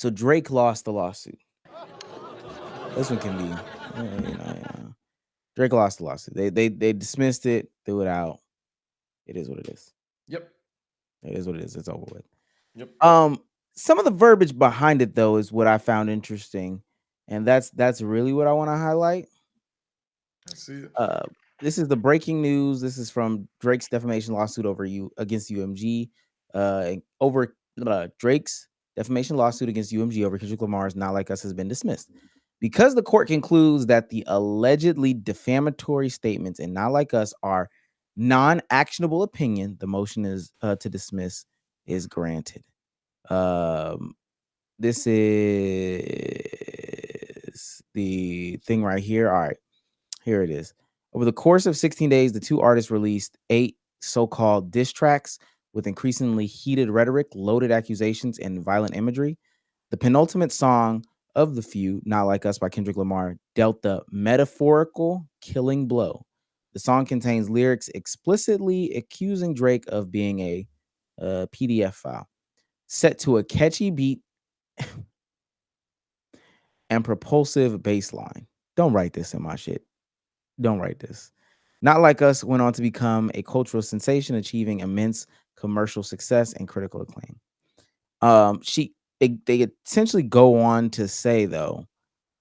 So Drake lost the lawsuit. This one can be, Drake lost the lawsuit. They dismissed it, threw it out. It is what it is. Yep. It is what it is. It's over with. Yep. Some of the verbiage behind it though is what I found interesting, and that's really what I want to highlight. I see it. This is the breaking news. This is from Drake's defamation lawsuit against UMG. Drake's defamation lawsuit against UMG over Kendrick Lamar's "Not Like Us" has been dismissed because the court concludes that the allegedly defamatory statements in "Not Like Us" are non-actionable opinion. The motion is to dismiss is granted. This is the thing right here. All right, here it is. Over the course of 16 days, the two artists released 8 so-called diss tracks with increasingly heated rhetoric, loaded accusations, and violent imagery. The penultimate song of the feud, "Not Like Us" by Kendrick Lamar, dealt the metaphorical killing blow. The song contains lyrics explicitly accusing Drake of being a PDF file, set to a catchy beat and propulsive bass line. Don't write this in my shit. Don't write this. "Not Like Us" went on to become a cultural sensation, achieving immense commercial success and critical acclaim. They essentially go on to say though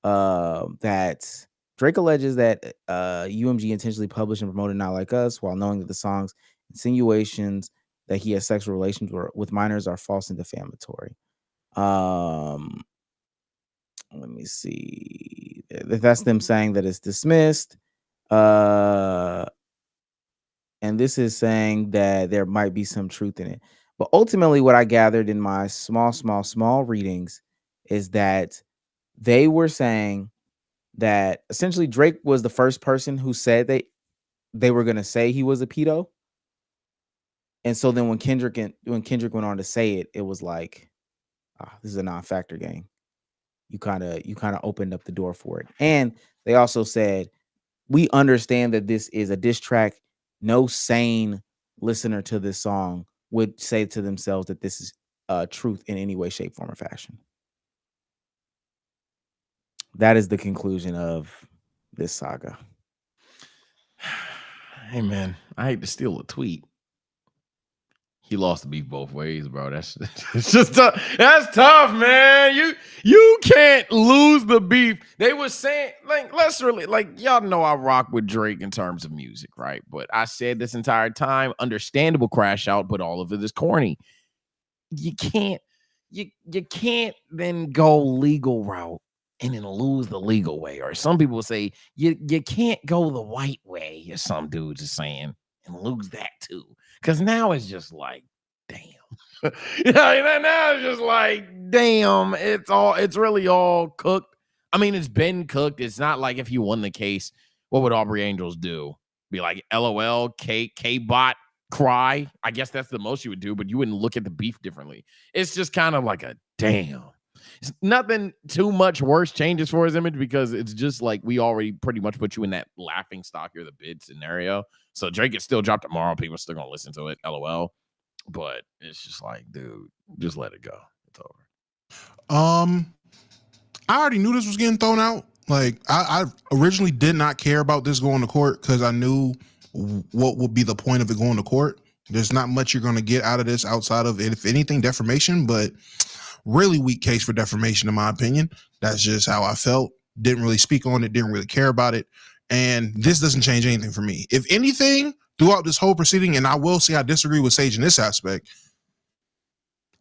that Drake alleges that UMG intentionally published and promoted "Not Like Us" while knowing that the song's insinuations that he has sexual relations with minors are false and defamatory. Let me see. That's them saying that it's dismissed. And this is saying that there might be some truth in it. But ultimately, what I gathered in my small readings is that they were saying that essentially Drake was the first person who said they were going to say he was a pedo. And so then when Kendrick went on to say it, it was like, this is a non-factor game. You kind of opened up the door for it. And they also said, we understand that this is a diss track. No sane listener to this song would say to themselves that this is truth in any way, shape, form, or fashion. That is the conclusion of this saga. Hey man, I hate to steal a tweet. He lost the beef both ways, bro. It's just tough. That's tough, man. You can't lose the beef. They were saying, y'all know I rock with Drake in terms of music, right? But I said this entire time, understandable crash out, but all of it is corny. You can't then go legal route and then lose the legal way. Or some people say you can't go the white way, as some dudes are saying, and lose that too. Because now it's just like, damn. Now it's just like, damn, it's really all cooked. I mean, it's been cooked. It's not like if you won the case, what would Aubrey Angels do? Be like, LOL, K-bot, cry? I guess that's the most you would do, but you wouldn't look at the beef differently. It's just kind of like a damn. It's nothing too much worse changes for his image because it's just like we already pretty much put you in that laughing stock or the bid scenario. So Drake can still drop tomorrow. People are still going to listen to it. LOL. But it's just like, dude, just let it go. It's over. I already knew this was getting thrown out. Like, I originally did not care about this going to court because I knew what would be the point of it going to court. There's not much you're going to get out of this outside of, if anything, defamation, but really weak case for defamation, in my opinion. That's just how I felt. Didn't really speak on it, didn't really care about it. And this doesn't change anything for me. If anything, throughout this whole proceeding, and I will say I disagree with Sage in this aspect,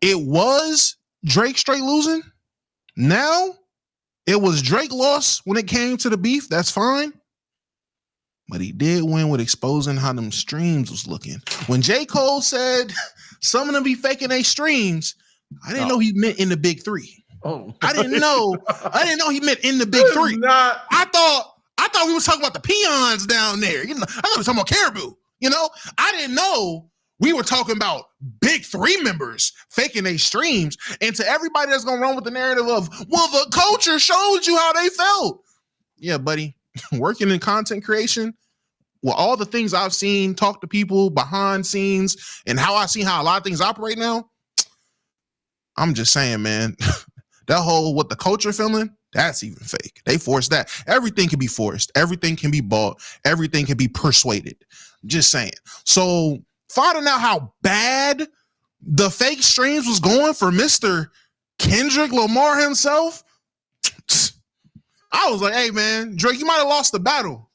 it was Drake straight losing. Now, it was Drake lost when it came to the beef. That's fine. But he did win with exposing how them streams was looking. When J. Cole said some of them be faking their streams, I didn't know he meant in the big three. Oh, I didn't know he meant in the big three. I thought we was talking about the peons down there. You know, I thought we were talking about Caribou. You know, I didn't know we were talking about big three members faking their streams. And to everybody that's gonna run with the narrative of, well, the culture showed you how they felt. Yeah, buddy, working in content creation, well, all the things I've seen, talk to people behind scenes, and how I see how a lot of things operate now. I'm just saying, man, That whole what the culture feeling, that's even fake. They force that. Everything can be forced. Everything can be bought. Everything can be persuaded. Just saying. So finding out how bad the fake streams was going for Mr. Kendrick Lamar himself, I was like, hey man, Drake, you might have lost the battle.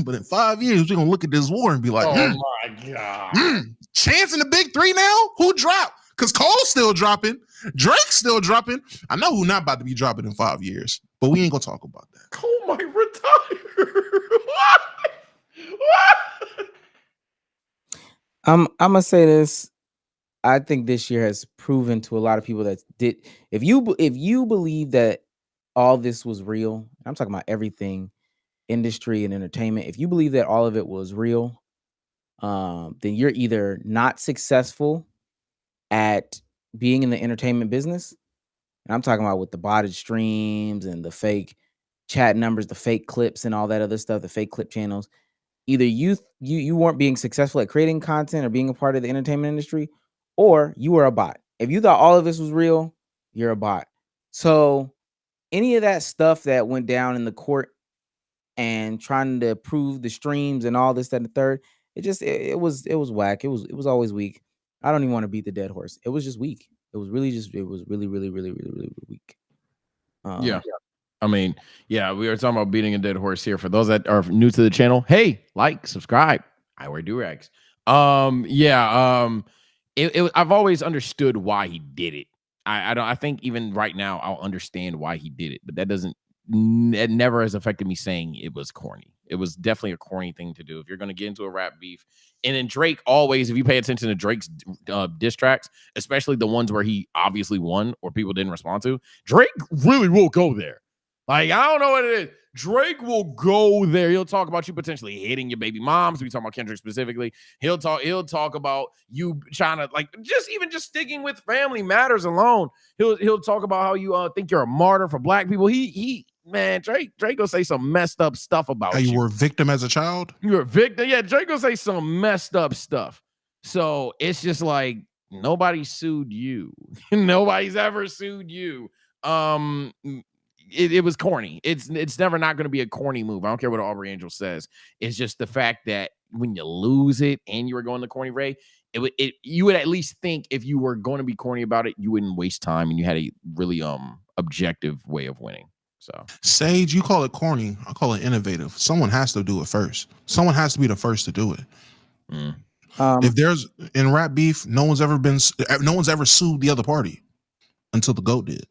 But in 5 years, we're gonna look at this war and be like, oh my God. Chance in the big three now? Who dropped? Because Cole's still dropping, Drake's still dropping. I know who not about to be dropping in 5 years, but we ain't gonna talk about that. Cole might retire. What? I'm gonna say this. I think this year has proven to a lot of people that if you believe that all this was real, I'm talking about everything, industry and entertainment. If you believe that all of it was real, then you're either not successful at being in the entertainment business, and I'm talking about with the botted streams and the fake chat numbers, the fake clips and all that other stuff, the fake clip channels. Either you weren't being successful at creating content or being a part of the entertainment industry, or you were a bot. If you thought all of this was real, you're a bot. So any of that stuff that went down in the court and trying to prove the streams and all this, that, and the third, it was whack. It was always weak. I don't even want to beat the dead horse. It was just weak. It was really really weak. Yeah. I mean, yeah, we are talking about beating a dead horse here. For those that are new to the channel, hey, like, subscribe. I wear do-rags. I've always understood why he did it. I think even right now I'll understand why he did it, but it never has affected me saying it was corny. It was definitely a corny thing to do. If you're going to get into a rap beef, and then Drake always, if you pay attention to Drake's diss tracks, especially the ones where he obviously won or people didn't respond to, Drake really will go there. Like, I don't know what it is. Drake will go there. He'll talk about you potentially hitting your baby moms. We talking about Kendrick specifically. He'll talk about you trying to, like, just sticking with family matters alone. He'll talk about how you think you're a martyr for black people. Man, Drake gonna say some messed up stuff about you were a victim as a child. You're a victim. Yeah, Drake gonna say some messed up stuff. So it's just like nobody sued you. Nobody's ever sued you. It was corny. It's never not going to be a corny move. I don't care what Aubrey Angel says. It's just the fact that when you lose it and you were going the corny way, you would at least think if you were going to be corny about it, you wouldn't waste time and you had a really objective way of winning. So Sage, you call it corny. I call it innovative. Someone has to do it first. Someone has to be the first to do it. If there's in rap beef, no one's ever sued the other party until the GOAT did.